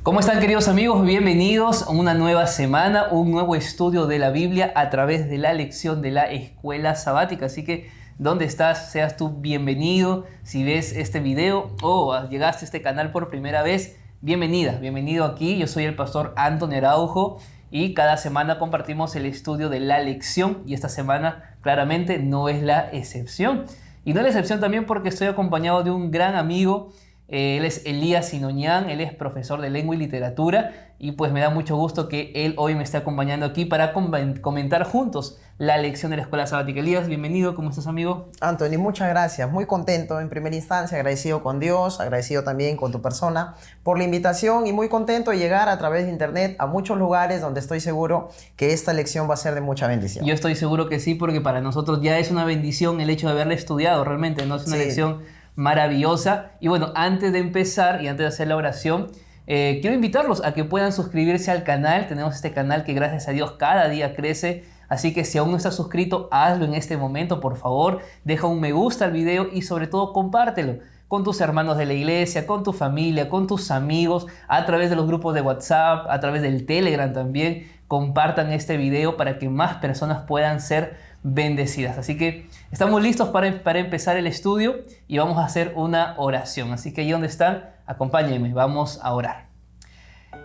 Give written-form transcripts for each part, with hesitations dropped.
¿Cómo están, queridos amigos? Bienvenidos a una nueva semana, un nuevo estudio de la Biblia a través de la lección de la escuela sabática. Así que, ¿dónde estás? Seas tú bienvenido. Si ves este video o llegaste a este canal por primera vez, bienvenida, bienvenido aquí. Yo soy el pastor Antonio Araujo y cada semana compartimos el estudio de la lección y esta semana claramente no es la excepción. Y no es la excepción también porque estoy acompañado de un gran amigo. Él es Elías Sinoñán, él es profesor de lengua y literatura y pues me da mucho gusto que él hoy me esté acompañando aquí para comentar juntos la lección de la escuela sabática. Elías, bienvenido, ¿cómo estás, amigo? Anthony, muchas gracias, muy contento en primera instancia, agradecido con Dios, agradecido también con tu persona por la invitación y muy contento de llegar a través de internet a muchos lugares donde estoy seguro que esta lección va a ser de mucha bendición. Yo estoy seguro que sí, porque para nosotros ya es una bendición el hecho de haberla estudiado, realmente no es una lección maravillosa. Y bueno, antes de empezar y antes de hacer la oración, quiero invitarlos a que puedan suscribirse al canal. Tenemos este canal que gracias a Dios cada día crece, así que si aún no estás suscrito, hazlo en este momento, por favor. Deja un me gusta al video y sobre todo compártelo con tus hermanos de la iglesia, con tu familia, con tus amigos, a través de los grupos de WhatsApp, a través del Telegram también. Compartan este video para que más personas puedan ser bendecidas. Así que estamos listos para empezar el estudio y vamos a hacer una oración. Así que ahí donde están, acompáñenme, vamos a orar.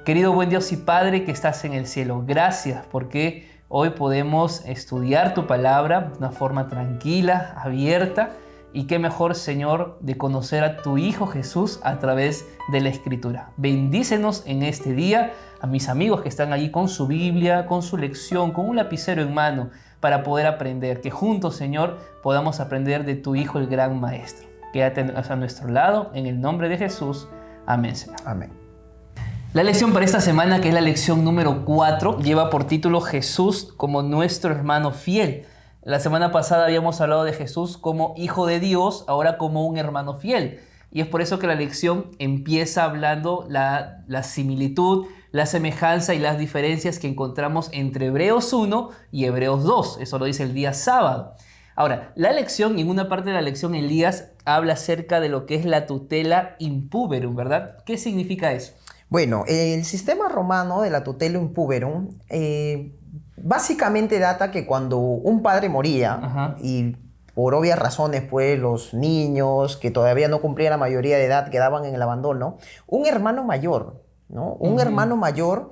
Querido buen Dios y Padre que estás en el cielo, gracias porque hoy podemos estudiar tu palabra de una forma tranquila, abierta. Y qué mejor, Señor, de conocer a tu Hijo Jesús a través de la Escritura. Bendícenos en este día a mis amigos que están allí con su Biblia, con su lección, con un lapicero en mano para poder aprender. Que juntos, Señor, podamos aprender de tu Hijo, el gran Maestro. Quédate a nuestro lado, en el nombre de Jesús. Amén, Señor. Amén. La lección para esta semana, que es la lección número 4, lleva por título Jesús como nuestro hermano fiel. La semana pasada habíamos hablado de Jesús como Hijo de Dios, ahora como un hermano fiel. Y es por eso que la lección empieza hablando la similitud, la semejanza y las diferencias que encontramos entre Hebreos 1 y Hebreos 2. Eso lo dice el día sábado. Ahora, la lección, en una parte de la lección, Elías habla acerca de lo que es la tutela in puberum, ¿verdad? ¿Qué significa eso? Bueno, el sistema romano de la tutela in puberum básicamente data que cuando un padre moría, y por obvias razones, pues los niños que todavía no cumplían la mayoría de edad quedaban en el abandono, un hermano mayor, ¿no? Un hermano mayor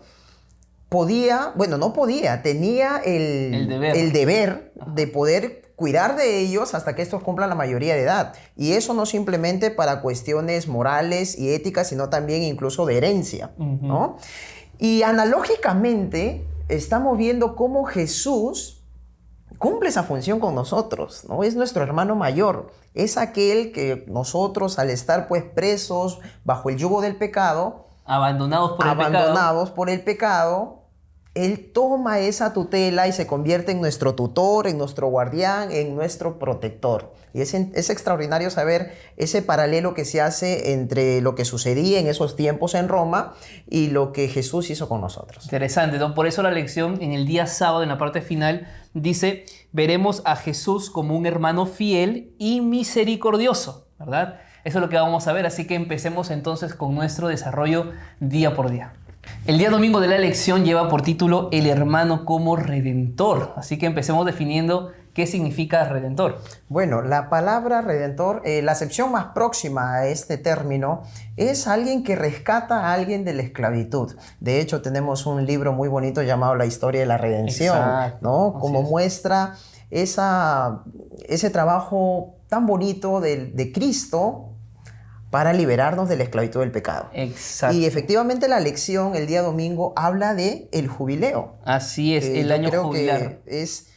podía, bueno, no podía, tenía el deber de poder cuidar de ellos hasta que estos cumplan la mayoría de edad. Y eso no simplemente para cuestiones morales y éticas, sino también incluso de herencia, ¿no? Y analógicamente estamos viendo cómo Jesús cumple esa función con nosotros, ¿no? Es nuestro hermano mayor, es aquel que nosotros, al estar pues presos bajo el yugo del pecado, abandonados por el pecado, Él toma esa tutela y se convierte en nuestro tutor, en nuestro guardián, en nuestro protector. Y es extraordinario saber ese paralelo que se hace entre lo que sucedía en esos tiempos en Roma y lo que Jesús hizo con nosotros. Interesante, ¿no? Por eso la lección en el día sábado, en la parte final, dice: veremos a Jesús como un hermano fiel y misericordioso, ¿verdad? Eso es lo que vamos a ver, así que empecemos entonces con nuestro desarrollo día por día. El día domingo de la lección lleva por título El hermano como redentor, así que empecemos definiendo qué significa redentor. Bueno, la palabra redentor, la acepción más próxima a este término es alguien que rescata a alguien de la esclavitud. De hecho, tenemos un libro muy bonito llamado La historia de la redención, ¿no? Como muestra ese trabajo tan bonito de Cristo para liberarnos de la esclavitud del pecado. Exacto. Y efectivamente la lección el día domingo habla de el jubileo. Así es, el año jubilar. Que es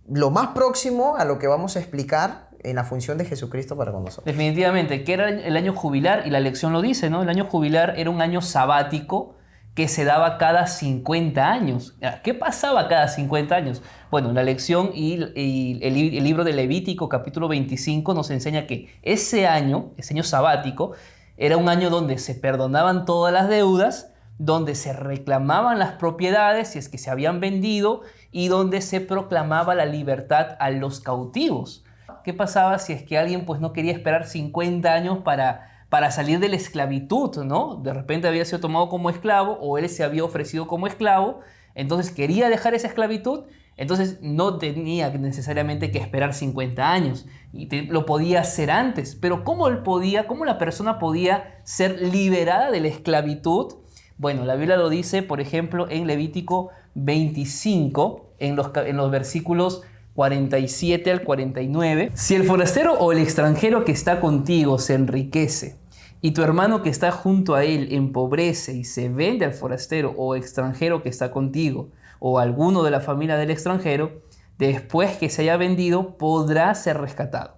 lo más próximo a lo que vamos a explicar en la función de Jesucristo para con nosotros. Definitivamente, que era el año jubilar, y la lección lo dice, ¿no? El año jubilar era un año sabático que se daba cada 50 años. ¿Qué pasaba cada 50 años? Bueno, la lección y el libro de Levítico, capítulo 25, nos enseña que ese año sabático, era un año donde se perdonaban todas las deudas, donde se reclamaban las propiedades si es que se habían vendido y donde se proclamaba la libertad a los cautivos. ¿Qué pasaba si es que alguien pues no quería esperar 50 años para para salir de la esclavitud, ¿no? De repente había sido tomado como esclavo o él se había ofrecido como esclavo, entonces quería dejar esa esclavitud, entonces no tenía necesariamente que esperar 50 años y lo podía hacer antes. Pero ¿cómo la persona podía ser liberada de la esclavitud? Bueno, la Biblia lo dice, por ejemplo, en Levítico 25, en los versículos 47 al 49. Si el forastero o el extranjero que está contigo se enriquece y tu hermano que está junto a él empobrece y se vende al forastero o extranjero que está contigo o alguno de la familia del extranjero, después que se haya vendido podrá ser rescatado.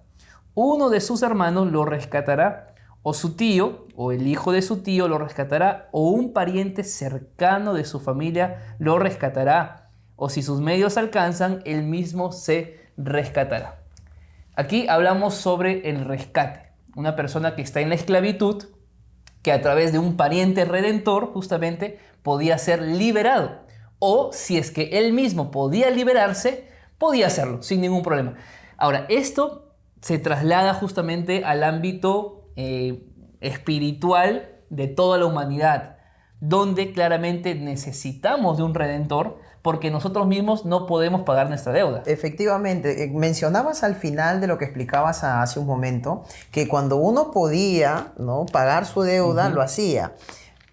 Uno de sus hermanos lo rescatará, o su tío o el hijo de su tío lo rescatará, o un pariente cercano de su familia lo rescatará, o si sus medios alcanzan, él mismo se rescatará. Aquí hablamos sobre el rescate. Una persona que está en la esclavitud, que a través de un pariente redentor justamente podía ser liberado. O si es que él mismo podía liberarse, podía hacerlo sin ningún problema. Ahora, esto se traslada justamente al ámbito espiritual de toda la humanidad, donde claramente necesitamos de un redentor porque nosotros mismos no podemos pagar nuestra deuda. Efectivamente, mencionabas al final de lo que explicabas hace un momento, que cuando uno podía, ¿no?, pagar su deuda, lo hacía,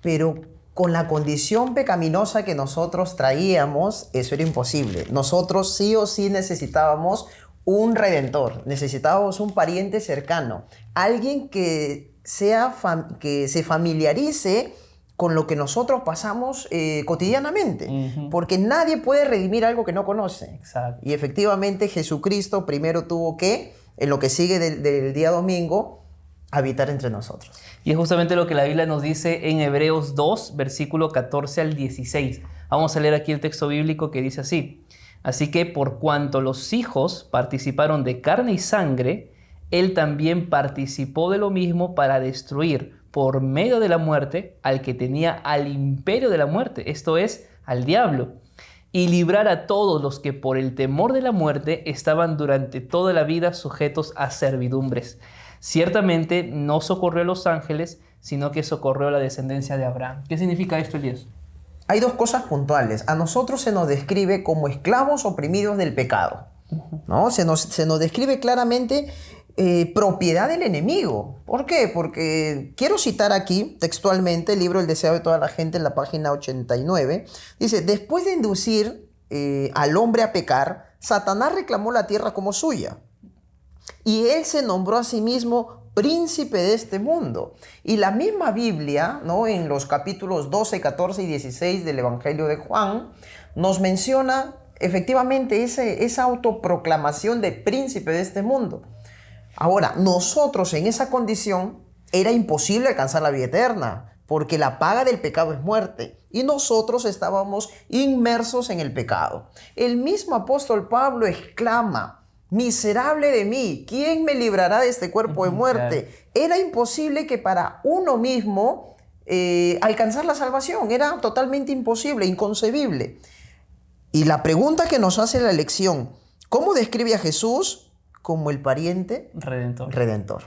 pero con la condición pecaminosa que nosotros traíamos, eso era imposible. Nosotros sí o sí necesitábamos un redentor, necesitábamos un pariente cercano, alguien que se familiarice con lo que nosotros pasamos cotidianamente, porque nadie puede redimir algo que no conoce. Exacto. Y efectivamente Jesucristo primero tuvo que, en lo que sigue del día domingo, habitar entre nosotros. Y es justamente lo que la Biblia nos dice en Hebreos 2, versículo 14 al 16. Vamos a leer aquí el texto bíblico que dice así: así que por cuanto los hijos participaron de carne y sangre, él también participó de lo mismo para destruir por medio de la muerte al que tenía al imperio de la muerte, esto es, al diablo, y librar a todos los que por el temor de la muerte estaban durante toda la vida sujetos a servidumbres. Ciertamente no socorrió a los ángeles, sino que socorrió a la descendencia de Abraham. ¿Qué significa esto, Elías? Hay dos cosas puntuales. A nosotros se nos describe como esclavos oprimidos del pecado, ¿no? Se nos describe claramente propiedad del enemigo. ¿Por qué? Porque quiero citar aquí textualmente el libro El deseo de toda la gente en la página 89. Dice: después de inducir al hombre a pecar, Satanás reclamó la tierra como suya. Y él se nombró a sí mismo príncipe de este mundo. Y la misma Biblia, ¿no?, en los capítulos 12, 14 y 16 del Evangelio de Juan, nos menciona efectivamente esa autoproclamación de príncipe de este mundo. Ahora, nosotros en esa condición era imposible alcanzar la vida eterna, porque la paga del pecado es muerte, y nosotros estábamos inmersos en el pecado. El mismo apóstol Pablo exclama: miserable de mí, ¿quién me librará de este cuerpo de muerte? Claro. Era imposible que para uno mismo alcanzar la salvación, era totalmente imposible, inconcebible. Y la pregunta que nos hace la lección: ¿cómo describe a Jesús? Como el pariente redentor.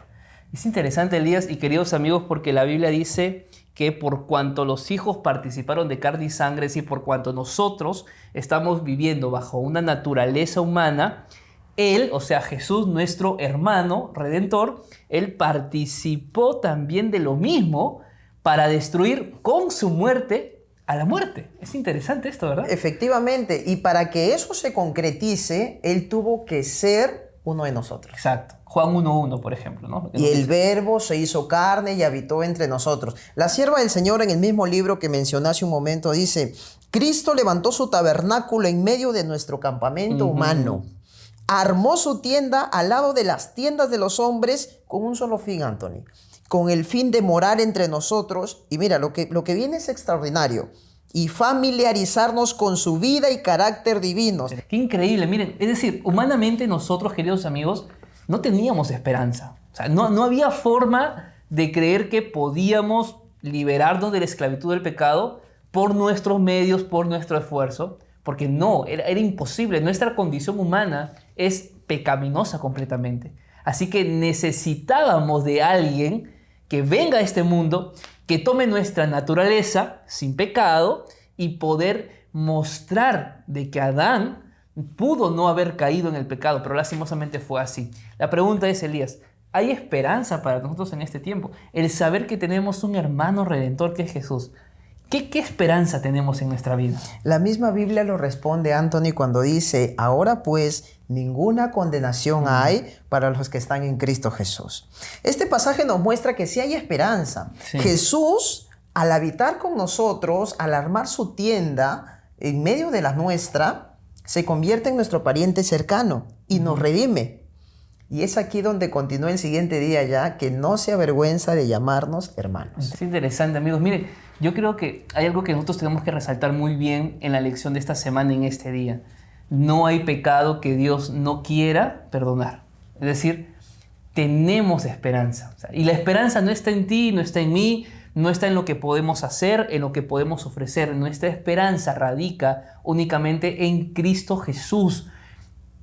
Es interesante, Elías y queridos amigos, porque la Biblia dice que por cuanto los hijos participaron de carne y sangre, y por cuanto nosotros estamos viviendo bajo una naturaleza humana, Él, o sea Jesús, nuestro hermano redentor, Él participó también de lo mismo para destruir con su muerte a la muerte. Es interesante esto, ¿verdad? Efectivamente, y para que eso se concretice, Él tuvo que ser uno de nosotros. Exacto. Juan 1:1, por ejemplo, ¿no? Y el verbo se hizo carne y habitó entre nosotros. La sierva del Señor, en el mismo libro que mencioné hace un momento, dice: Cristo levantó su tabernáculo en medio de nuestro campamento humano. Armó su tienda al lado de las tiendas de los hombres con un solo fin, Anthony, con el fin de morar entre nosotros. Y mira, lo que viene es extraordinario. Y familiarizarnos con su vida y carácter divinos. Qué increíble, miren, es decir, humanamente nosotros, queridos amigos, no teníamos esperanza. O sea, no había forma de creer que podíamos liberarnos de la esclavitud del pecado por nuestros medios, por nuestro esfuerzo, porque no, era imposible. Nuestra condición humana es pecaminosa completamente. Así que necesitábamos de alguien que venga a este mundo, que tome nuestra naturaleza sin pecado y poder mostrar de que Adán pudo no haber caído en el pecado, pero lastimosamente fue así. La pregunta es, Elías, ¿hay esperanza para nosotros en este tiempo? El saber que tenemos un hermano redentor que es Jesús. ¿Qué esperanza tenemos en nuestra vida? La misma Biblia lo responde, Anthony, cuando dice, ahora pues ninguna condenación hay para los que están en Cristo Jesús. Este pasaje nos muestra que sí hay esperanza. Sí. Jesús, al habitar con nosotros, al armar su tienda en medio de la nuestra, se convierte en nuestro pariente cercano y nos redime. Y es aquí donde continúa el siguiente día ya, que no se avergüenza de llamarnos hermanos. Es interesante, amigos. Miren, yo creo que hay algo que nosotros tenemos que resaltar muy bien en la lección de esta semana, en este día. No hay pecado que Dios no quiera perdonar. Es decir, tenemos esperanza. Y la esperanza no está en ti, no está en mí, no está en lo que podemos hacer, en lo que podemos ofrecer. Nuestra esperanza radica únicamente en Cristo Jesús.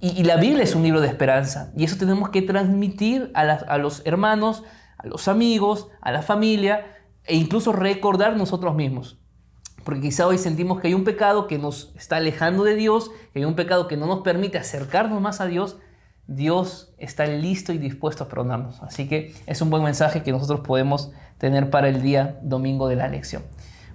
Y la Biblia es un libro de esperanza. Y eso tenemos que transmitir a los hermanos, a los amigos, a la familia, e incluso recordar nosotros mismos. Porque quizá hoy sentimos que hay un pecado que nos está alejando de Dios, que hay un pecado que no nos permite acercarnos más a Dios. Dios está listo y dispuesto a perdonarnos. Así que es un buen mensaje que nosotros podemos tener para el día domingo de la lección.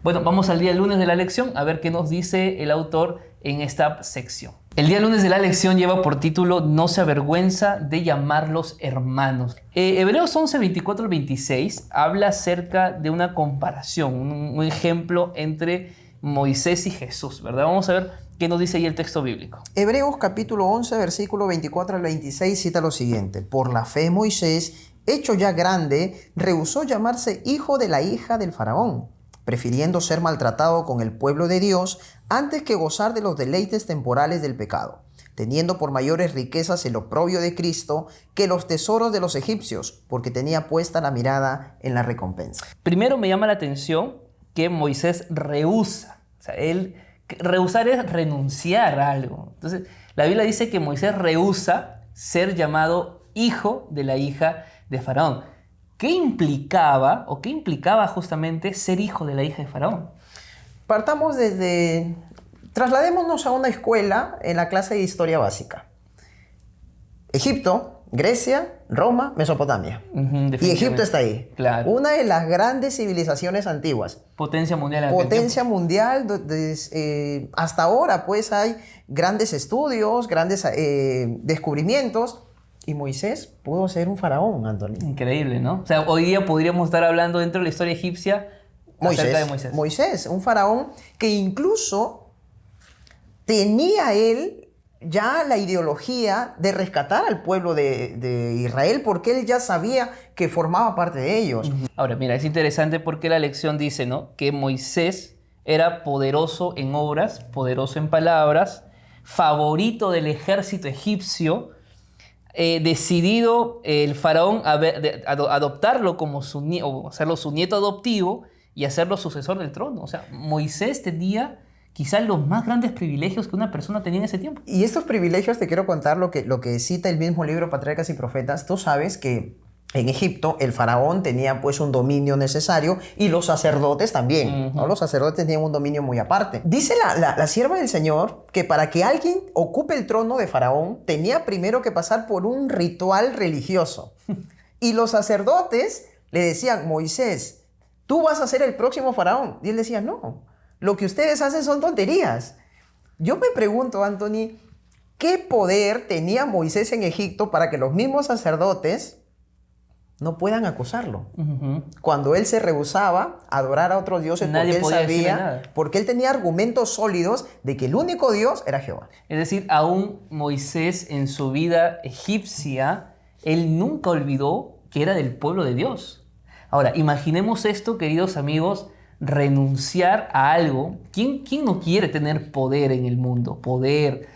Bueno, vamos al día lunes de la lección a ver qué nos dice el autor en esta sección. El día lunes de la lección lleva por título No se avergüenza de llamarlos hermanos. Hebreos 11, 24 al 26 habla acerca de una comparación, un ejemplo entre Moisés y Jesús, ¿verdad? Vamos a ver qué nos dice ahí el texto bíblico. Hebreos capítulo 11, versículo 24 al 26 cita lo siguiente. Por la fe Moisés, hecho ya grande, rehusó llamarse hijo de la hija del faraón, prefiriendo ser maltratado con el pueblo de Dios antes que gozar de los deleites temporales del pecado, teniendo por mayores riquezas el oprobio de Cristo que los tesoros de los egipcios, porque tenía puesta la mirada en la recompensa. Primero me llama la atención que Moisés rehúsa. O sea, rehusar es renunciar a algo. Entonces, la Biblia dice que Moisés rehúsa ser llamado hijo de la hija de Faraón. ¿Qué implicaba justamente ser hijo de la hija de Faraón? Trasladémonos a una escuela en la clase de historia básica. Egipto, Grecia, Roma, Mesopotamia. Y Egipto está ahí. Claro. Una de las grandes civilizaciones antiguas. Potencia mundial. Potencia mundial. Hasta ahora pues hay grandes estudios, grandes descubrimientos. Y Moisés pudo ser un faraón, Anthony. Increíble, ¿no? O sea, hoy día podríamos estar hablando dentro de la historia egipcia acerca de Moisés. Moisés, un faraón que incluso tenía él ya la ideología de rescatar al pueblo de Israel, porque él ya sabía que formaba parte de ellos. Ahora, mira, es interesante porque la lección dice, ¿no?, que Moisés era poderoso en obras, poderoso en palabras, favorito del ejército egipcio, decidido el faraón adoptarlo como o hacerlo su nieto adoptivo y hacerlo sucesor del trono. O sea, Moisés tenía quizás los más grandes privilegios que una persona tenía en ese tiempo. Y estos privilegios, te quiero contar lo que cita el mismo libro Patriarcas y Profetas. Tú sabes que en Egipto el faraón tenía pues un dominio necesario y los sacerdotes también, ¿no? Los sacerdotes tenían un dominio muy aparte. Dice la sierva del Señor que para que alguien ocupe el trono de faraón tenía primero que pasar por un ritual religioso. Y los sacerdotes le decían, Moisés, tú vas a ser el próximo faraón. Y él decía, no, lo que ustedes hacen son tonterías. Yo me pregunto, Anthony, ¿qué poder tenía Moisés en Egipto para que los mismos sacerdotes no puedan acusarlo? Cuando él se rehusaba a adorar a otros dioses, porque él tenía argumentos sólidos de que el único Dios era Jehová. Es decir, aún Moisés en su vida egipcia, él nunca olvidó que era del pueblo de Dios. Ahora, imaginemos esto, queridos amigos, renunciar a algo. ¿Quién no quiere tener poder en el mundo? Poder,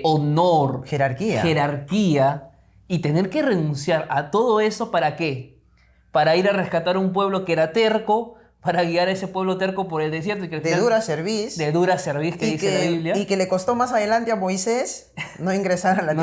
honor, jerarquía. Y tener que renunciar a todo eso, ¿para qué? Para ir a rescatar a un pueblo que era terco, para guiar a ese pueblo terco por el desierto. Y que de dura cerviz. De dura cerviz, que dice la Biblia. Y que le costó más adelante a Moisés no ingresar a la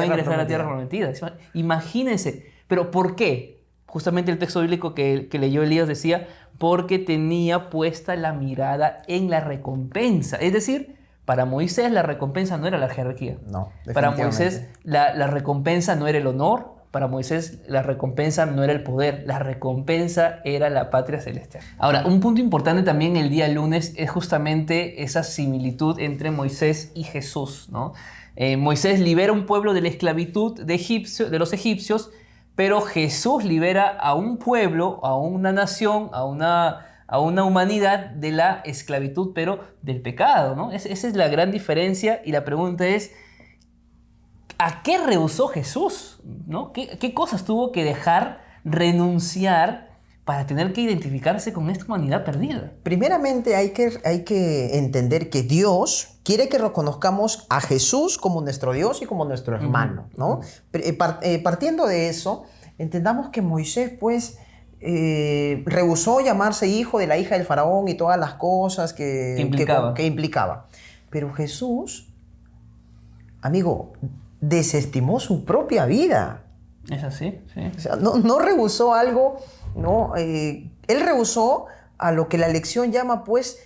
tierra prometida. Imagínense. ¿Pero por qué? Justamente el texto bíblico que leyó Elías decía, porque tenía puesta la mirada en la recompensa. Es decir, para Moisés la recompensa no era la jerarquía. No, Para definitivamente. Moisés la recompensa no era el honor. Para Moisés la recompensa no era el poder. La recompensa era la patria celestial. Ahora, un punto importante también el día lunes es justamente esa similitud entre Moisés y Jesús, ¿no? Moisés libera un pueblo de la esclavitud de los egipcios, pero Jesús libera a un pueblo, a una nación, a una humanidad de la esclavitud, pero del pecado, ¿no? Esa es la gran diferencia, y la pregunta es, ¿a qué rehusó Jesús? ¿No? ¿Qué cosas tuvo que dejar, renunciar, para tener que identificarse con esta humanidad perdida? Primeramente hay que entender que Dios quiere que reconozcamos a Jesús como nuestro Dios y como nuestro hermano, ¿no? Partiendo de eso, entendamos que Moisés, pues, rehusó llamarse hijo de la hija del faraón y todas las cosas que implicaba. Pero Jesús, amigo, desestimó su propia vida. Es así, sí. O sea, no rehusó algo, ¿no? Él rehusó a lo que la lección llama, pues,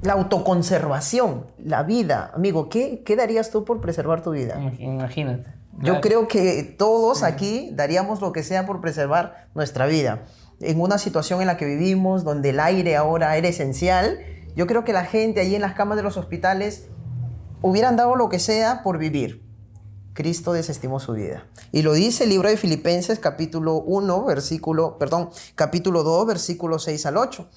la autoconservación, la vida. Amigo, ¿qué darías tú por preservar tu vida? Imagínate. Yo Claro. creo que todos aquí daríamos lo que sea por preservar nuestra vida. En una situación en la que vivimos, donde el aire ahora era esencial, yo creo que la gente allí en las camas de los hospitales hubieran dado lo que sea por vivir. Cristo desestimó su vida. Y lo dice el libro de Filipenses, capítulo 2, versículos 6 al 8.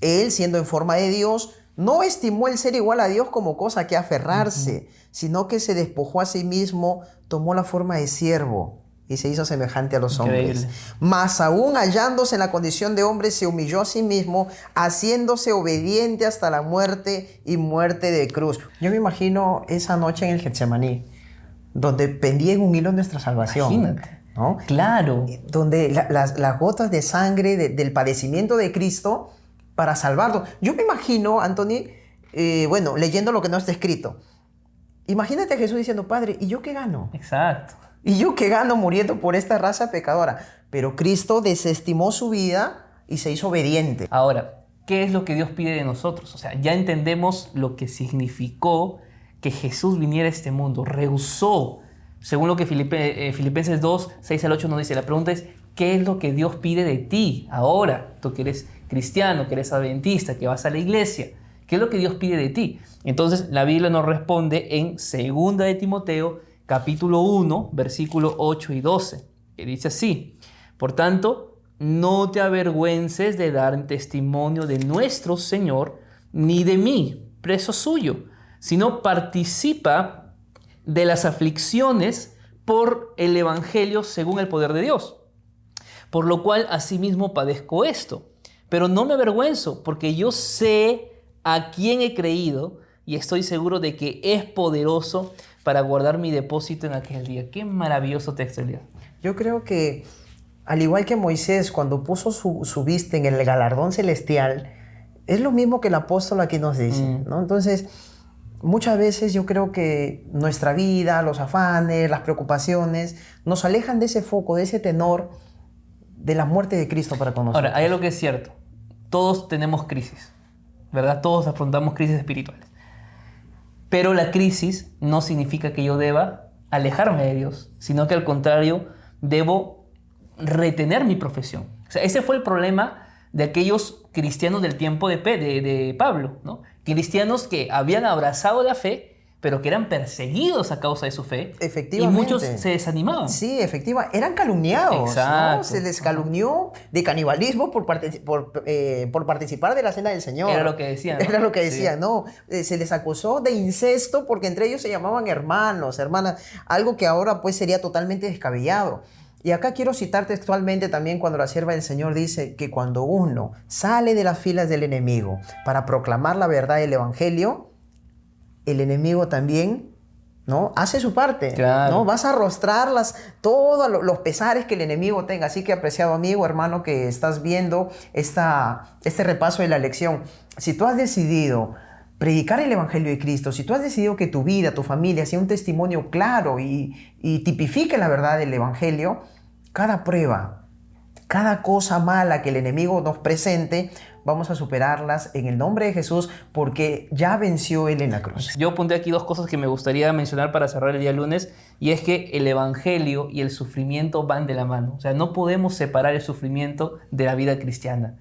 Él, siendo en forma de Dios, no estimó el ser igual a Dios como cosa que aferrarse, sino que se despojó a sí mismo, tomó la forma de siervo y se hizo semejante a los hombres. Mas aún hallándose en la condición de hombre, se humilló a sí mismo, haciéndose obediente hasta la muerte y muerte de cruz. Yo me imagino esa noche en el Getsemaní, donde pendía en un hilo nuestra salvación. Imagínate. ¿No? Claro. Donde las gotas de sangre del padecimiento de Cristo para salvarnos. Yo me imagino, Anthony, leyendo lo que no está escrito. Imagínate a Jesús diciendo, Padre, ¿y yo qué gano? Exacto. ¿Y yo qué gano muriendo por esta raza pecadora? Pero Cristo desestimó su vida y se hizo obediente. Ahora, ¿qué es lo que Dios pide de nosotros? O sea, ya entendemos lo que significó que Jesús viniera a este mundo. Rehusó, según lo que Filipenses 2, 6 al 8 nos dice. La pregunta es, ¿qué es lo que Dios pide de ti ahora? Tú que eres cristiano, que eres adventista, que vas a la iglesia. ¿Qué es lo que Dios pide de ti? Entonces, la Biblia nos responde en 2 de Timoteo, capítulo 1, versículo 8 y 12, que dice así: por tanto, no te avergüences de dar testimonio de nuestro Señor, ni de mí, preso suyo, sino participa de las aflicciones por el Evangelio según el poder de Dios. Por lo cual asimismo padezco esto, pero no me avergüenzo, porque yo sé a quién he creído y estoy seguro de que es poderoso para guardar mi depósito en aquel día. Qué maravilloso texto, Elías. Yo creo que, al igual que Moisés, cuando puso su vista en el galardón celestial, es lo mismo que el apóstol aquí nos dice, ¿no? Entonces, muchas veces yo creo que nuestra vida, los afanes, las preocupaciones, nos alejan de ese foco, de ese tenor de la muerte de Cristo para con nosotros. Ahora, hay algo que es cierto. Todos tenemos crisis, ¿verdad? Todos afrontamos crisis espirituales. Pero la crisis no significa que yo deba alejarme de Dios, sino que al contrario, debo retener mi profesión. O sea, ese fue el problema de aquellos cristianos del tiempo de Pablo, ¿no? Cristianos que habían abrazado la fe, pero que eran perseguidos a causa de su fe. Efectivamente. Y muchos se desanimaban. Sí, efectivamente. Eran calumniados. Exacto. ¿No? Se les calumnió de canibalismo por participar de la cena del Señor. Era lo que decían, ¿no? Era lo que decían, Sí. ¿no? Se les acusó de incesto porque entre ellos se llamaban hermanos, hermanas. Algo que ahora pues sería totalmente descabellado. Y acá quiero citar textualmente también cuando la sierva del Señor dice que cuando uno sale de las filas del enemigo para proclamar la verdad del Evangelio, el enemigo también, ¿no? Hace su parte, Claro. ¿no? Vas a arrostrar todos los pesares que el enemigo tenga. Así que, apreciado amigo, hermano, que estás viendo este repaso de la lección, si tú has decidido predicar el Evangelio de Cristo, si tú has decidido que tu vida, tu familia sea un testimonio claro y tipifique la verdad del Evangelio, cada prueba, cada cosa mala que el enemigo nos presente, vamos a superarlas en el nombre de Jesús porque ya venció Él en la cruz. Yo apunté aquí dos cosas que me gustaría mencionar para cerrar el día lunes, y es que el evangelio y el sufrimiento van de la mano. O sea, no podemos separar el sufrimiento de la vida cristiana.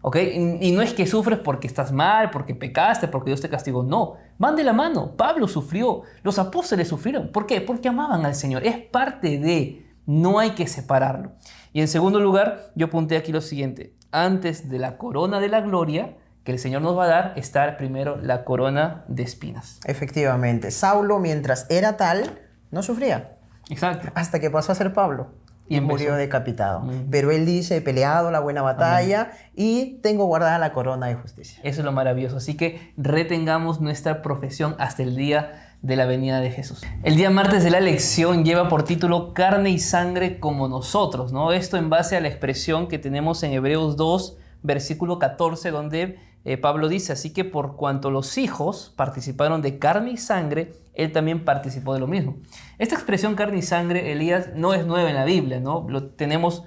¿Ok? Y no es que sufres porque estás mal, porque pecaste, porque Dios te castigó. No, van de la mano. Pablo sufrió, los apóstoles sufrieron. ¿Por qué? Porque amaban al Señor. Es parte de, no hay que separarlo. Y en segundo lugar, yo apunté aquí lo siguiente. Antes de la corona de la gloria que el Señor nos va a dar, está primero la corona de espinas. Efectivamente, Saulo, mientras era tal, no sufría. Exacto. Hasta que pasó a ser Pablo. Y murió decapitado. Mm. Pero él dice, he peleado la buena batalla y tengo guardada la corona de justicia. Eso es lo maravilloso. Así que retengamos nuestra profesión hasta el día de la venida de Jesús. El día martes de la lección lleva por título carne y sangre como nosotros, ¿no? Esto en base a la expresión que tenemos en Hebreos 2, versículo 14, donde Pablo dice, así que por cuanto los hijos participaron de carne y sangre, él también participó de lo mismo. Esta expresión carne y sangre, Elías, no es nueva en la Biblia, ¿no? Tenemos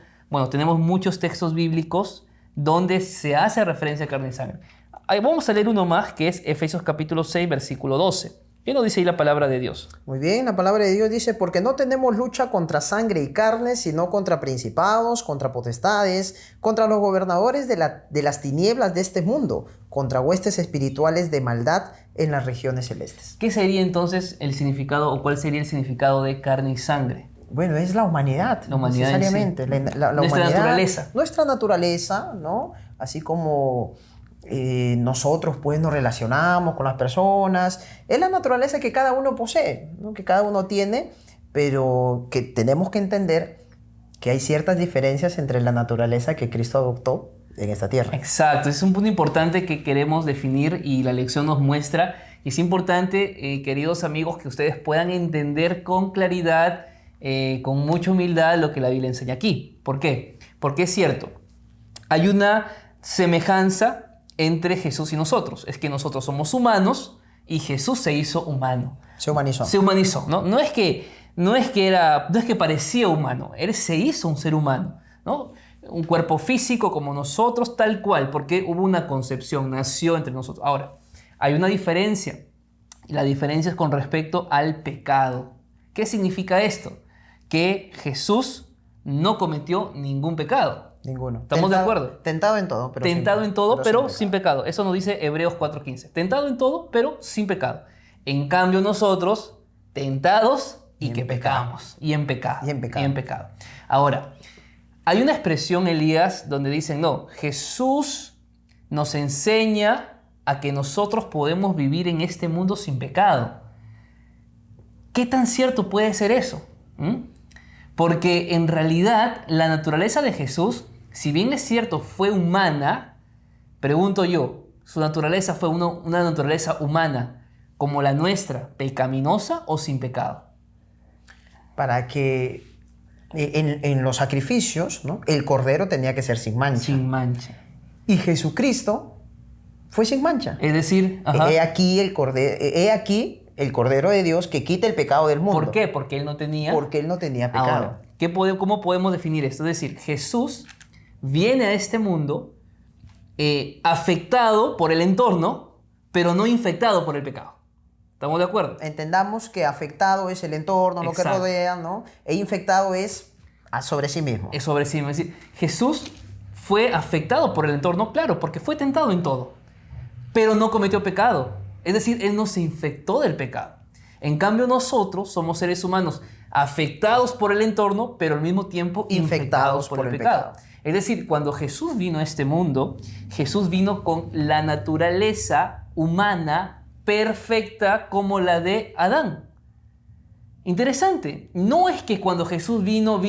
muchos textos bíblicos donde se hace referencia a carne y sangre. Ahí vamos a leer uno más, que es Efesios capítulo 6, versículo 12. ¿Qué nos dice ahí la palabra de Dios? Muy bien, la palabra de Dios dice, porque no tenemos lucha contra sangre y carne, sino contra principados, contra potestades, contra los gobernadores de las tinieblas de este mundo, contra huestes espirituales de maldad en las regiones celestes. ¿Qué sería entonces el significado o cuál sería el significado de carne y sangre? Bueno, es la humanidad, necesariamente. Sí. La Nuestra humanidad, naturaleza. Nuestra naturaleza, ¿no? Así como nosotros pues nos relacionamos con las personas. Es la naturaleza que cada uno posee, ¿no? Que cada uno tiene, pero que tenemos que entender que hay ciertas diferencias entre la naturaleza que Cristo adoptó en esta tierra. Exacto, es un punto importante que queremos definir y la lección nos muestra. Y es importante, queridos amigos, que ustedes puedan entender con claridad, con mucha humildad lo que la Biblia enseña aquí. ¿Por qué? Porque es cierto, hay una semejanza entre Jesús y nosotros. Es que nosotros somos humanos y Jesús se hizo humano. Se humanizó. Se humanizó, ¿no? No es que parecía humano, Él se hizo un ser humano, ¿no? Un cuerpo físico como nosotros, tal cual, porque hubo una concepción, nació entre nosotros. Ahora, hay una diferencia, y la diferencia es con respecto al pecado. ¿Qué significa esto? Que Jesús no cometió ningún pecado. Ninguno. ¿Estamos de acuerdo? Tentado en todo, pero sin pecado. Eso nos dice Hebreos 4:15. Tentado en todo, pero sin pecado. En cambio nosotros, tentados y que pecamos. Y en pecado. Y en pecado. Ahora, hay una expresión, Elías, donde dicen, no, Jesús nos enseña a que nosotros podemos vivir en este mundo sin pecado. ¿Qué tan cierto puede ser eso? Porque en realidad la naturaleza de Jesús, si bien es cierto, fue humana, pregunto yo, ¿su naturaleza fue una naturaleza humana como la nuestra, pecaminosa o sin pecado? Para que en los sacrificios, ¿no? El cordero tenía que ser sin mancha. Sin mancha. Y Jesucristo fue sin mancha. Es decir, he aquí el cordero de Dios que quita el pecado del mundo. ¿Por qué? Porque Él no tenía pecado. Ahora, ¿cómo podemos definir esto? Es decir, Jesús viene a este mundo afectado por el entorno, pero no infectado por el pecado. ¿Estamos de acuerdo? Entendamos que afectado es el entorno, lo que rodea, ¿no? E infectado es sobre sí mismo. Es sobre sí mismo. Es decir, Jesús fue afectado por el entorno, claro, porque fue tentado en todo, pero no cometió pecado. Es decir, Él no se infectó del pecado. En cambio, nosotros somos seres humanos afectados por el entorno, pero al mismo tiempo infectados por el pecado. Es decir, cuando Jesús vino a este mundo, Jesús vino con la naturaleza humana perfecta como la de Adán. Interesante. No es que cuando Jesús vino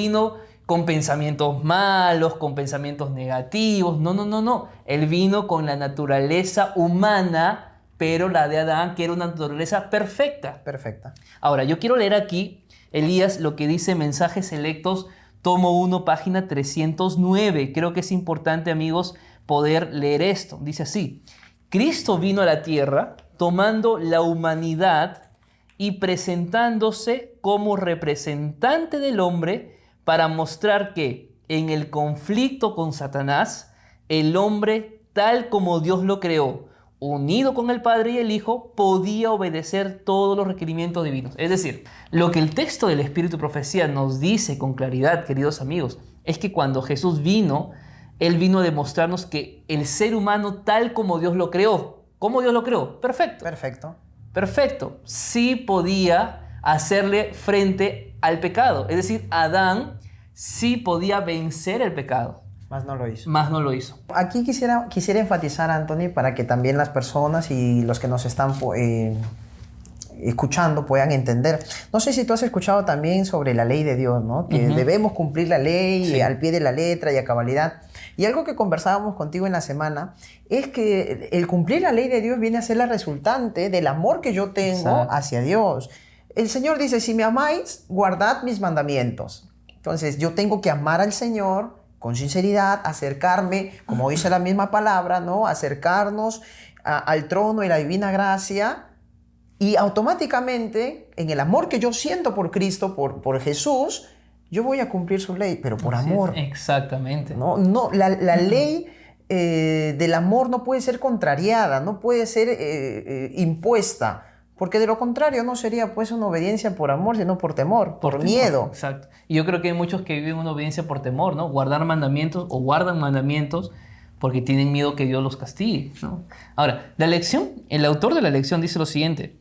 con pensamientos malos, con pensamientos negativos. No. Él vino con la naturaleza humana, pero la de Adán, que era una naturaleza perfecta. Perfecta. Ahora, yo quiero leer aquí, Elías, lo que dice Mensajes Selectos, tomo 1, página 309. Creo que es importante, amigos, poder leer esto. Dice así: Cristo vino a la tierra tomando la humanidad y presentándose como representante del hombre para mostrar que en el conflicto con Satanás, el hombre, tal como Dios lo creó, unido con el Padre y el Hijo, podía obedecer todos los requerimientos divinos. Es decir, lo que el texto del Espíritu y Profecía nos dice con claridad, queridos amigos, es que cuando Jesús vino, Él vino a demostrarnos que el ser humano, tal como Dios lo creó, ¿cómo Dios lo creó? Perfecto. Perfecto. Perfecto. Sí podía hacerle frente al pecado. Es decir, Adán sí podía vencer el pecado. Más no lo hizo. Más no lo hizo. Aquí quisiera enfatizar, Anthony, para que también las personas y los que nos están escuchando puedan entender. No sé si tú has escuchado también sobre la ley de Dios, ¿no? Que debemos cumplir la ley al pie de la letra y a cabalidad. Y algo que conversábamos contigo en la semana es que el cumplir la ley de Dios viene a ser la resultante del amor que yo tengo hacia Dios. El Señor dice, si me amáis, guardad mis mandamientos. Entonces yo tengo que amar al Señor con sinceridad, acercarme, como dice la misma palabra, ¿no? Acercarnos al trono y la divina gracia, y automáticamente, en el amor que yo siento por Cristo, por Jesús, yo voy a cumplir su ley, pero por amor. Exactamente. No, la ley del amor no puede ser contrariada, no puede ser impuesta, porque de lo contrario no sería pues una obediencia por amor, sino por temor, por miedo. Exacto. Y yo creo que hay muchos que viven una obediencia por temor, ¿no? Guardar mandamientos o guardan mandamientos porque tienen miedo que Dios los castigue, ¿no? Ahora, la lección, el autor de la lección dice lo siguiente: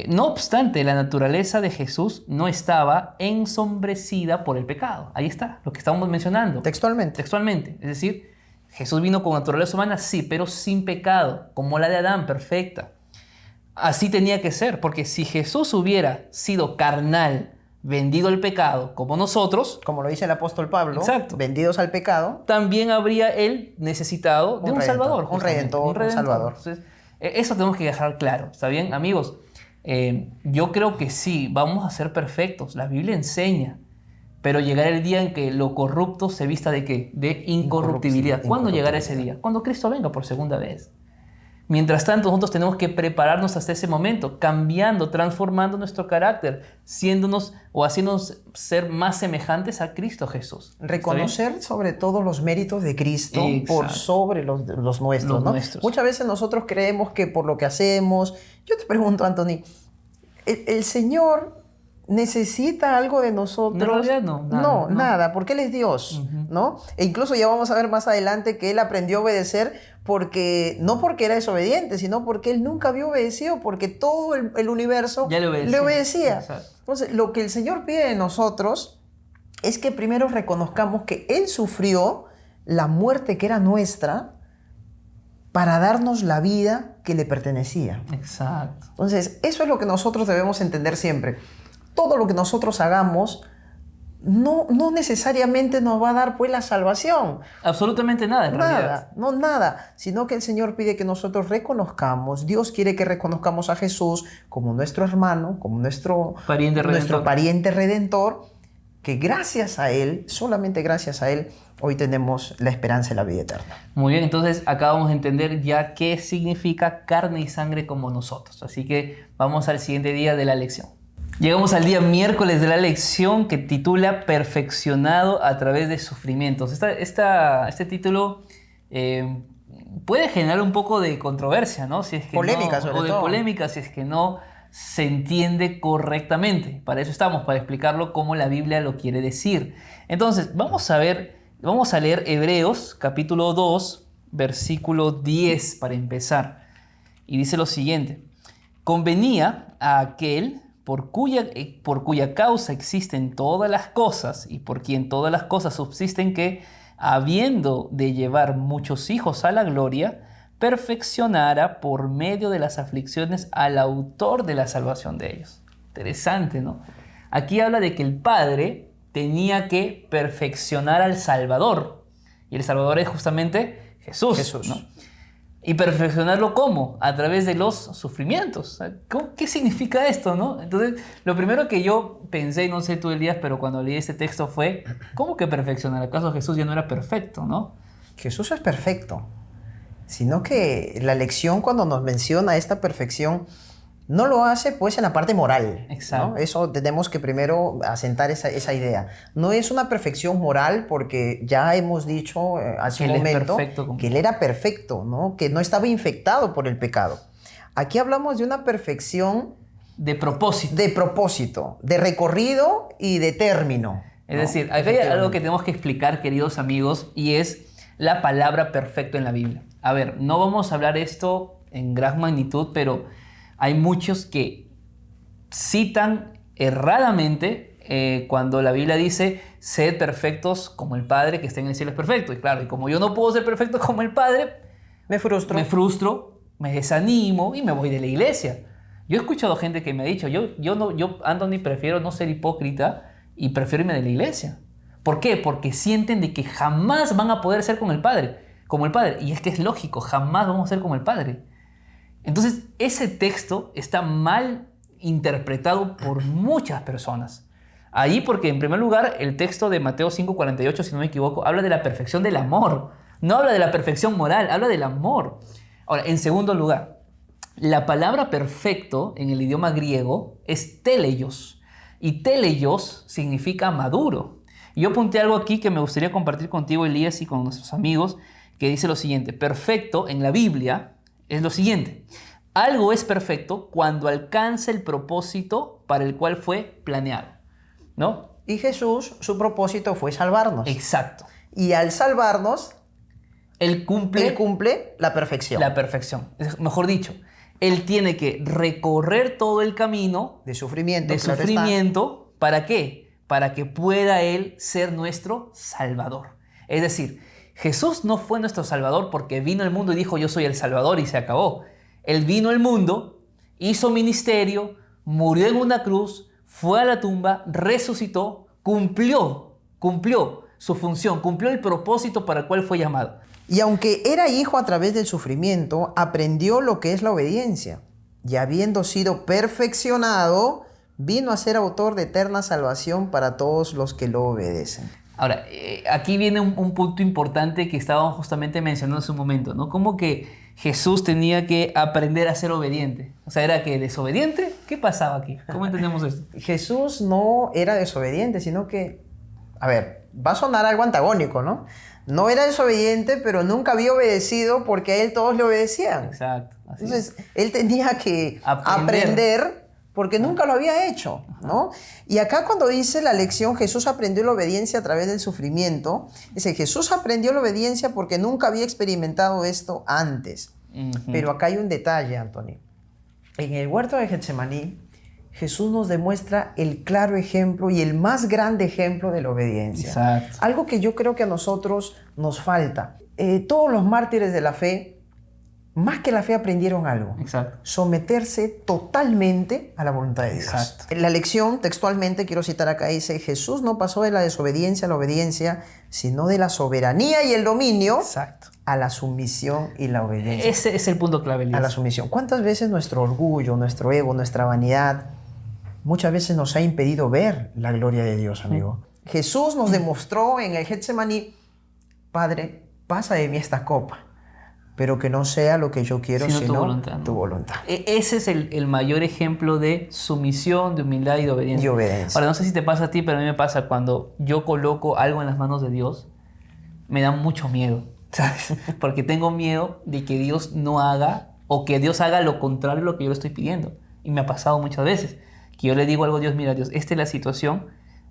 no obstante, la naturaleza de Jesús no estaba ensombrecida por el pecado. Ahí está, lo que estamos mencionando. Textualmente. Textualmente. Es decir, Jesús vino con naturaleza humana, sí, pero sin pecado, como la de Adán, perfecta. Así tenía que ser, porque si Jesús hubiera sido carnal, vendido al pecado, como nosotros, como lo dice el apóstol Pablo, exacto, vendidos al pecado, también habría él necesitado de un salvador. Un redentor, un salvador. Entonces, eso tenemos que dejar claro, ¿está bien, amigos? Yo creo que sí, vamos a ser perfectos, la Biblia enseña, pero llegará el día en que lo corrupto se vista ¿de qué? De incorruptibilidad. ¿Cuándo llegará ese día? Cuando Cristo venga por segunda vez. Mientras tanto, nosotros tenemos que prepararnos hasta ese momento, cambiando, transformando nuestro carácter, siéndonos o haciéndonos ser más semejantes a Cristo Jesús. Reconocer sobre todo los méritos de Cristo por sobre los nuestros, ¿no? Muchas veces nosotros creemos que por lo que hacemos... Yo te pregunto, Anthony, ¿el Señor necesita algo de nosotros? En realidad no. Nada, porque Él es Dios, ¿no? E incluso ya vamos a ver más adelante que Él aprendió a obedecer no porque era desobediente, sino porque Él nunca había obedecido, porque todo el universo ya le obedecía. Entonces, lo que el Señor pide de nosotros es que primero reconozcamos que Él sufrió la muerte que era nuestra para darnos la vida que le pertenecía. Exacto. Entonces, eso es lo que nosotros debemos entender siempre. Todo lo que nosotros hagamos no necesariamente nos va a dar pues la salvación. Absolutamente nada, en realidad. Nada, sino que el Señor pide que nosotros reconozcamos, Dios quiere que reconozcamos a Jesús como nuestro hermano, como nuestro pariente redentor, que gracias a Él, solamente gracias a Él, hoy tenemos la esperanza de la vida eterna. Muy bien, entonces acá vamos a entender ya qué significa carne y sangre como nosotros. Así que vamos al siguiente día de la lección. Llegamos al día miércoles de la lección que titula Perfeccionado a través de sufrimientos. Este título puede generar un poco de controversia, ¿no? Si es que polémica, sobre todo. Polémica, si es que no se entiende correctamente. Para eso estamos, para explicarlo como la Biblia lo quiere decir. Entonces, vamos a leer Hebreos capítulo 2, versículo 10 para empezar. Y dice lo siguiente: convenía a aquel por cuya causa existen todas las cosas y por quien todas las cosas subsisten, que, habiendo de llevar muchos hijos a la gloria, perfeccionara por medio de las aflicciones al autor de la salvación de ellos. Interesante, ¿no? Aquí habla de que el Padre tenía que perfeccionar al Salvador. Y el Salvador es justamente Jesús. ¿No? ¿Y perfeccionarlo cómo? A través de los sufrimientos. ¿Qué significa esto, no? Entonces, lo primero que yo pensé, no sé tú, Elías, pero cuando leí este texto fue, ¿cómo que perfeccionar? ¿Acaso Jesús ya no era perfecto, no? Jesús es perfecto. Sino que la lección, cuando nos menciona esta perfección, no lo hace pues en la parte moral. Exacto. ¿no? Eso tenemos que primero asentar esa idea. No es una perfección moral porque ya hemos dicho hace un momento que él era perfecto, ¿no? Que no estaba infectado por el pecado. Aquí hablamos de una perfección de propósito. De propósito, de recorrido y de término. Es decir, acá hay algo que tenemos que explicar, queridos amigos, y es la palabra perfecto en la Biblia. A ver, no vamos a hablar esto en gran magnitud, pero hay muchos que citan erradamente cuando la Biblia dice, sed perfectos como el Padre que está en el cielo es perfecto. Y claro, y como yo no puedo ser perfecto como el Padre, me frustro, me desanimo y me voy de la iglesia. Yo he escuchado gente que me ha dicho, yo Anthony, prefiero no ser hipócrita y prefiero irme de la iglesia. ¿Por qué? Porque sienten de que jamás van a poder ser como el Padre. Y es que es lógico, jamás vamos a ser como el Padre. Entonces, ese texto está mal interpretado por muchas personas. Ahí porque, en primer lugar, el texto de Mateo 5:48, si no me equivoco, habla de la perfección del amor. No habla de la perfección moral, habla del amor. Ahora, en segundo lugar, la palabra perfecto en el idioma griego es teleios. Y teleios significa maduro. Y yo apunté algo aquí que me gustaría compartir contigo, Elías, y con nuestros amigos, que dice lo siguiente. Perfecto en la Biblia es lo siguiente. Algo es perfecto cuando alcanza el propósito para el cual fue planeado, ¿no? Y Jesús, su propósito fue salvarnos. Exacto. Y al salvarnos, Él cumple la perfección. La perfección. Mejor dicho, Él tiene que recorrer todo el camino de sufrimiento. ¿Para qué? Para que pueda Él ser nuestro Salvador. Es decir, Jesús no fue nuestro Salvador porque vino al mundo y dijo yo soy el Salvador y se acabó. Él vino al mundo, hizo ministerio, murió en una cruz, fue a la tumba, resucitó, cumplió su función, cumplió el propósito para el cual fue llamado. Y aunque era hijo a través del sufrimiento, aprendió lo que es la obediencia. Y habiendo sido perfeccionado, vino a ser autor de eterna salvación para todos los que lo obedecen. Ahora, aquí viene un punto importante que estábamos justamente mencionando hace un momento, ¿no? Como que Jesús tenía que aprender a ser obediente. O sea, ¿era que desobediente? ¿Qué pasaba aquí? ¿Cómo entendemos esto? Jesús no era desobediente, sino que, a ver, va a sonar algo antagónico, ¿no? No era desobediente, pero nunca había obedecido porque a él todos le obedecían. Exacto. Entonces, él tenía que aprender porque nunca lo había hecho, ¿no? Y acá cuando dice la lección, Jesús aprendió la obediencia a través del sufrimiento, dice, Jesús aprendió la obediencia porque nunca había experimentado esto antes. Pero acá hay un detalle, Anthony. En el huerto de Getsemaní, Jesús nos demuestra el claro ejemplo y el más grande ejemplo de la obediencia. Exacto. Algo que yo creo que a nosotros nos falta. Todos los mártires de la fe, más que la fe, aprendieron algo. Exacto. Someterse totalmente a la voluntad de Dios. Exacto. En la lección, textualmente, quiero citar acá, dice, Jesús no pasó de la desobediencia a la obediencia, sino de la soberanía y el dominio Exacto. a la sumisión y la obediencia. Ese es el punto clave, Elías. A la sumisión. ¿Cuántas veces nuestro orgullo, nuestro ego, nuestra vanidad, muchas veces nos ha impedido ver la gloria de Dios, amigo? Jesús nos demostró en el Getsemaní, Padre, pasa de mí esta copa, pero que no sea lo que yo quiero, sino tu voluntad. Ese es el mayor ejemplo de sumisión, de humildad y de obediencia. Ahora, no sé si te pasa a ti, pero a mí me pasa cuando yo coloco algo en las manos de Dios, me da mucho miedo, ¿sabes? Porque tengo miedo de que Dios no haga, o que Dios haga lo contrario a lo que yo le estoy pidiendo. Y me ha pasado muchas veces, que yo le digo algo a Dios, mira Dios, esta es la situación,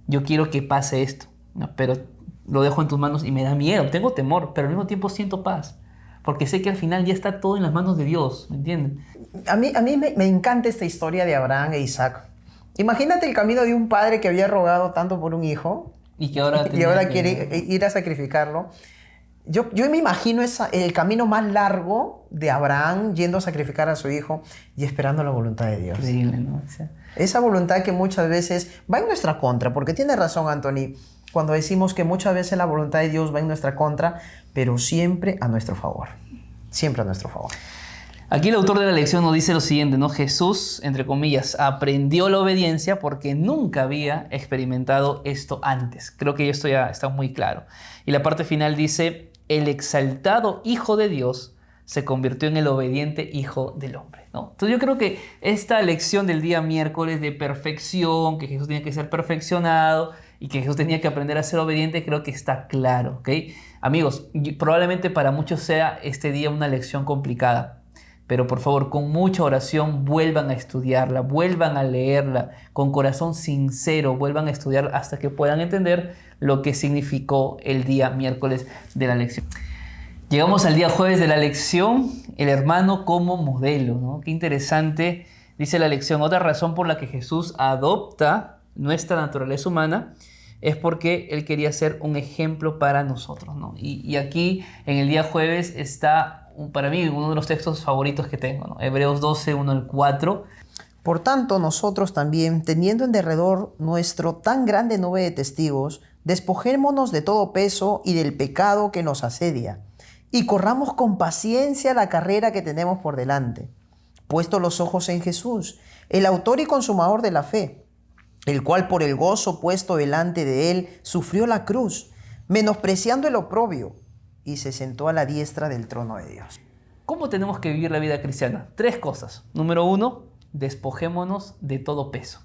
yo quiero que pase esto, ¿no? Pero lo dejo en tus manos y me da miedo, tengo temor, pero al mismo tiempo siento paz. Porque sé que al final ya está todo en las manos de Dios, ¿me entienden? A mí me encanta esta historia de Abraham e Isaac. Imagínate el camino de un padre que había rogado tanto por un hijo y que ahora quiere ir a sacrificarlo. Yo me imagino el camino más largo de Abraham yendo a sacrificar a su hijo y esperando la voluntad de Dios. Increíble, ¿no? O sea, esa voluntad que muchas veces va en nuestra contra, porque tiene razón Anthony cuando decimos que muchas veces la voluntad de Dios va en nuestra contra, pero siempre a nuestro favor. Siempre a nuestro favor. Aquí el autor de la lección nos dice lo siguiente, ¿no? Jesús, entre comillas, aprendió la obediencia porque nunca había experimentado esto antes. Creo que esto ya está muy claro. Y la parte final dice, el exaltado Hijo de Dios se convirtió en el obediente Hijo del Hombre, ¿no? Entonces yo creo que esta lección del día miércoles de perfección, que Jesús tenía que ser perfeccionado y que Jesús tenía que aprender a ser obediente, creo que está claro, ¿ok? Amigos, probablemente para muchos sea este día una lección complicada, pero por favor, con mucha oración, vuelvan a estudiarla, vuelvan a leerla, con corazón sincero, vuelvan a estudiar hasta que puedan entender lo que significó el día miércoles de la lección. Llegamos al día jueves de la lección, el hermano como modelo, ¿no? Qué interesante, dice la lección. Otra razón por la que Jesús adopta nuestra naturaleza humana es porque Él quería ser un ejemplo para nosotros, ¿no? Y aquí en el día jueves está, para mí, uno de los textos favoritos que tengo, ¿no? Hebreos 12, 1 al 4. Por tanto, nosotros también, teniendo en derredor nuestro tan grande nube de testigos, despojémonos de todo peso y del pecado que nos asedia, y corramos con paciencia la carrera que tenemos por delante, puesto los ojos en Jesús, el autor y consumador de la fe, el cual por el gozo puesto delante de él sufrió la cruz, menospreciando el oprobio, y se sentó a la diestra del trono de Dios. ¿Cómo tenemos que vivir la vida cristiana? 3 cosas. Número 1, despojémonos de todo peso.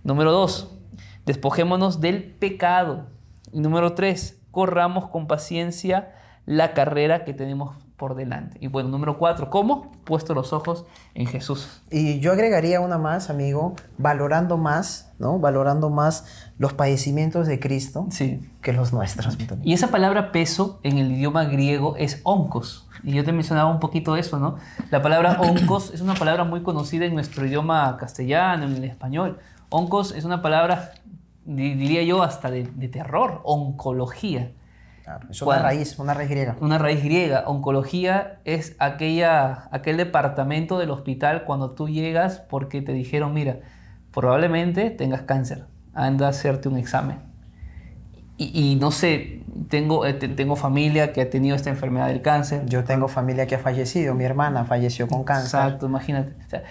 Número 2, despojémonos del pecado. Y número 3, corramos con paciencia la carrera que tenemos por delante. Y bueno, número 4, ¿cómo? Puesto los ojos en Jesús. Y yo agregaría una más, amigo, valorando más, ¿no? Valorando más los padecimientos de Cristo, sí, que los nuestros. Y esa palabra peso en el idioma griego es onkos. Y yo te mencionaba un poquito eso, ¿no? La palabra onkos es una palabra muy conocida en nuestro idioma castellano, en el español. Onkos es una palabra, diría yo, hasta de terror, oncología. Claro, es una raíz griega. Una raíz griega. Oncología es aquel departamento del hospital cuando tú llegas porque te dijeron, mira, probablemente tengas cáncer, anda a hacerte un examen. Y no sé, tengo familia que ha tenido esta enfermedad del cáncer. Yo tengo familia que ha fallecido, mi hermana falleció con cáncer. Exacto, imagínate. O sea,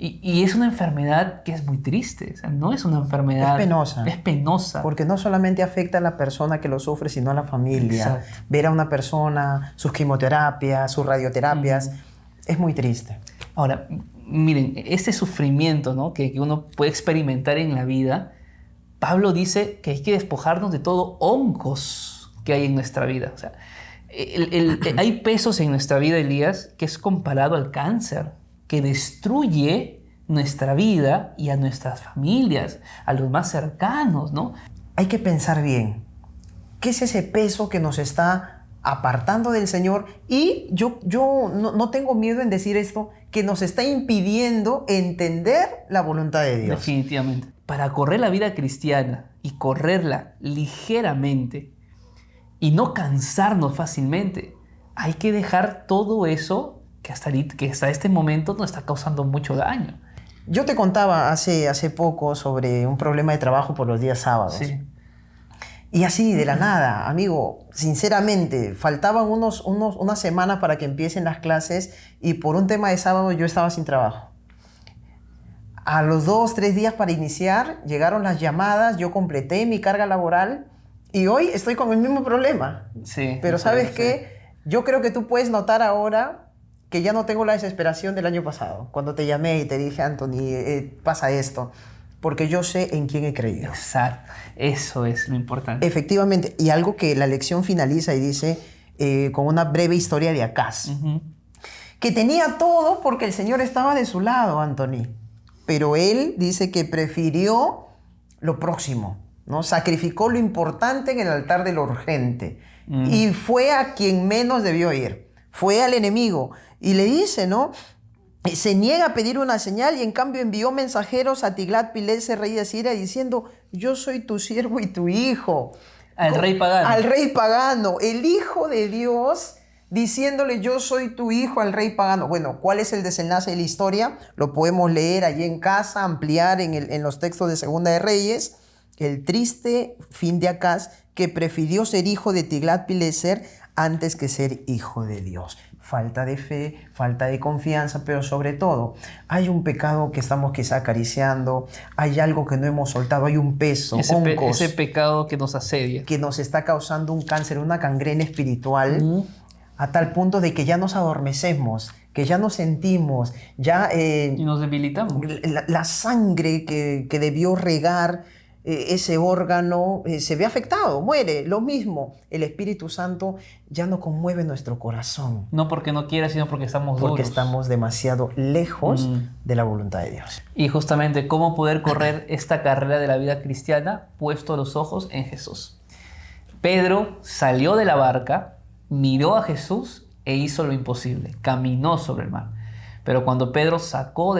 y es una enfermedad que es muy triste, o sea, no es una enfermedad... Es penosa. Es penosa. Porque no solamente afecta a la persona que lo sufre, sino a la familia. Exacto. Ver a una persona, sus quimioterapias, sus radioterapias, es muy triste. Ahora, miren, este sufrimiento, ¿no? que uno puede experimentar en la vida, Pablo dice que hay que despojarnos de todo oncos que hay en nuestra vida. O sea, hay pesos en nuestra vida, Elías, que es comparado al cáncer, que destruye nuestra vida y a nuestras familias, a los más cercanos, ¿no? Hay que pensar bien, ¿qué es ese peso que nos está apartando del Señor? Y yo no tengo miedo en decir esto, que nos está impidiendo entender la voluntad de Dios. Definitivamente. Para correr la vida cristiana y correrla ligeramente y no cansarnos fácilmente, hay que dejar todo eso que hasta este momento nos está causando mucho daño. Yo te contaba hace poco sobre un problema de trabajo por los días sábados. Sí. Y así, de la nada, amigo, sinceramente, faltaban unas semanas para que empiecen las clases y por un tema de sábado yo estaba sin trabajo. A los 2-3 días para iniciar, llegaron las llamadas, yo completé mi carga laboral y hoy estoy con el mismo problema. Sí. Pero ¿sabes qué? Yo creo que tú puedes notar ahora que ya no tengo la desesperación del año pasado, cuando te llamé y te dije, Anthony, pasa esto, porque yo sé en quién he creído. Exacto, eso es lo importante. Efectivamente, y algo que la lección finaliza y dice, con una breve historia de Acaz, que tenía todo porque el Señor estaba de su lado, Anthony, pero él dice que prefirió lo próximo, ¿no? Sacrificó lo importante en el altar de lo urgente, y fue a quien menos debió ir, fue al enemigo. Y le dice, ¿no? Se niega a pedir una señal y en cambio envió mensajeros a Tiglat-Pileser, rey de Asiria, diciendo, yo soy tu siervo y tu hijo. Al rey pagano. Al rey pagano, el hijo de Dios, diciéndole, yo soy tu hijo al rey pagano. Bueno, ¿cuál es el desenlace de la historia? Lo podemos leer allí en casa, ampliar en los textos de Segunda de Reyes. El triste fin de Acaz, que prefirió ser hijo de Tiglat-Pileser antes que ser hijo de Dios. Falta de fe, falta de confianza, pero sobre todo hay un pecado que estamos quizá acariciando, hay algo que no hemos soltado, hay un peso, ese pecado que nos asedia, que nos está causando un cáncer, una gangrena espiritual. a tal punto de que ya nos adormecemos, que ya nos sentimos, ya... y nos debilitamos. La sangre que debió regar ese órgano se ve afectado, muere. Lo mismo, el Espíritu Santo ya no conmueve nuestro corazón. No porque no quiera, sino porque estamos duros. Porque estamos demasiado lejos de la voluntad de Dios. Y justamente, ¿cómo poder correr esta carrera de la vida cristiana? Puesto los ojos en Jesús. Pedro salió de la barca, miró a Jesús e hizo lo imposible, caminó sobre el mar. Pero cuando Pedro sacó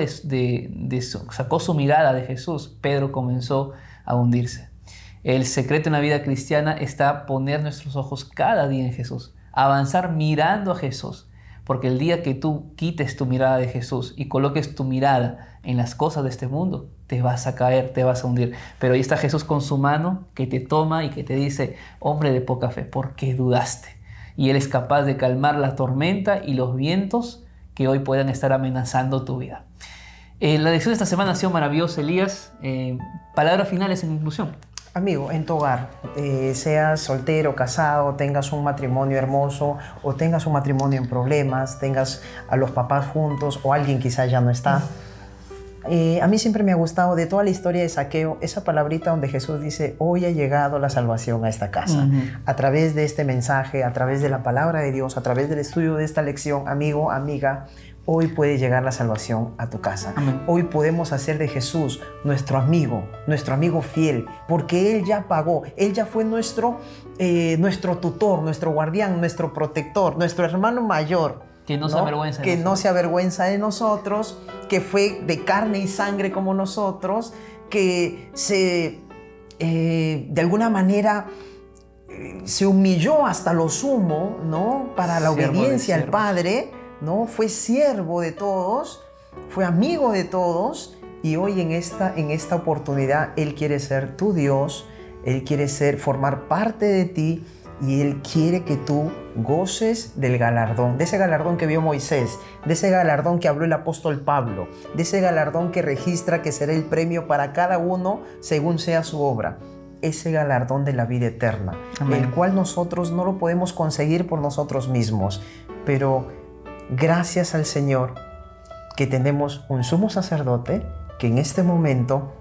su mirada de Jesús, Pedro comenzó a hundirse. El secreto en la vida cristiana está poner nuestros ojos cada día en Jesús, avanzar mirando a Jesús, porque el día que tú quites tu mirada de Jesús y coloques tu mirada en las cosas de este mundo, te vas a caer, te vas a hundir. Pero ahí está Jesús con su mano que te toma y que te dice: hombre de poca fe, ¿por qué dudaste? Y Él es capaz de calmar la tormenta y los vientos que hoy puedan estar amenazando tu vida. La lección de esta semana ha sido maravillosa, Elías. Palabras finales en conclusión. Amigo, en tu hogar, seas soltero, casado, tengas un matrimonio hermoso o tengas un matrimonio en problemas, tengas a los papás juntos o alguien quizás ya no está. A mí siempre me ha gustado de toda la historia de Zaqueo esa palabrita donde Jesús dice: hoy ha llegado la salvación a esta casa. A través de este mensaje, a través de la palabra de Dios, a través del estudio de esta lección, amigo, amiga, hoy puede llegar la salvación a tu casa. Amén. Hoy podemos hacer de Jesús nuestro amigo fiel, porque Él ya pagó, Él ya fue nuestro tutor, nuestro guardián, nuestro protector, nuestro hermano mayor. Que no se avergüenza de que nosotros. no se avergüenza de nosotros, que fue de carne y sangre como nosotros, que de alguna manera se humilló hasta lo sumo, ¿no? Para la obediencia al Padre, ¿no? Fue siervo de todos, fue amigo de todos, y hoy en esta oportunidad Él quiere ser tu Dios, Él quiere formar parte de ti, y Él quiere que tú goces del galardón, de ese galardón que vio Moisés, de ese galardón que habló el apóstol Pablo, de ese galardón que registra que será el premio para cada uno según sea su obra. Ese galardón de la vida eterna, Amén. El cual nosotros no lo podemos conseguir por nosotros mismos, pero gracias al Señor que tenemos un sumo sacerdote que en este momento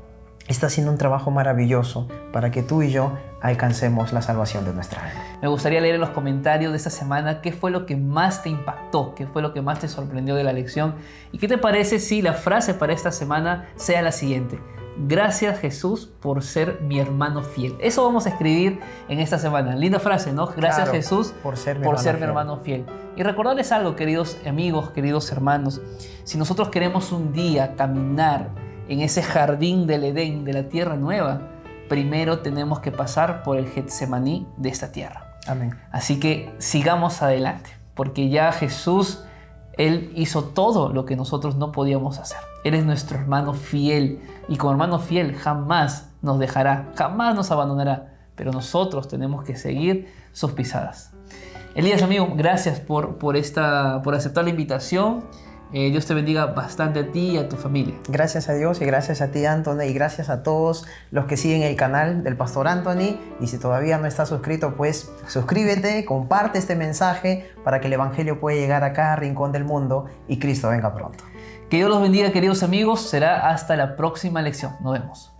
está haciendo un trabajo maravilloso para que tú y yo alcancemos la salvación de nuestra alma. Me gustaría leer en los comentarios de esta semana qué fue lo que más te impactó, qué fue lo que más te sorprendió de la lección, y qué te parece si la frase para esta semana sea la siguiente: gracias, Jesús, por ser mi hermano fiel. Eso vamos a escribir en esta semana. Linda frase, ¿no? Gracias, Claro, Jesús, por ser mi hermano fiel. Y recordarles algo, queridos amigos, queridos hermanos: si nosotros queremos un día caminar en ese jardín del Edén, de la tierra nueva, primero tenemos que pasar por el Getsemaní de esta tierra. Amén. Así que sigamos adelante, porque ya Jesús, Él hizo todo lo que nosotros no podíamos hacer. Él es nuestro hermano fiel, y como hermano fiel jamás nos dejará, jamás nos abandonará, pero nosotros tenemos que seguir sus pisadas. Elías, amigo, gracias por aceptar la invitación. Dios te bendiga bastante a ti y a tu familia. Gracias a Dios y gracias a ti, Anthony, y gracias a todos los que siguen el canal del Pastor Anthony. Y si todavía no estás suscrito, pues suscríbete, comparte este mensaje para que el Evangelio pueda llegar a cada rincón del mundo y Cristo venga pronto. Que Dios los bendiga, queridos amigos. Será hasta la próxima lección. Nos vemos.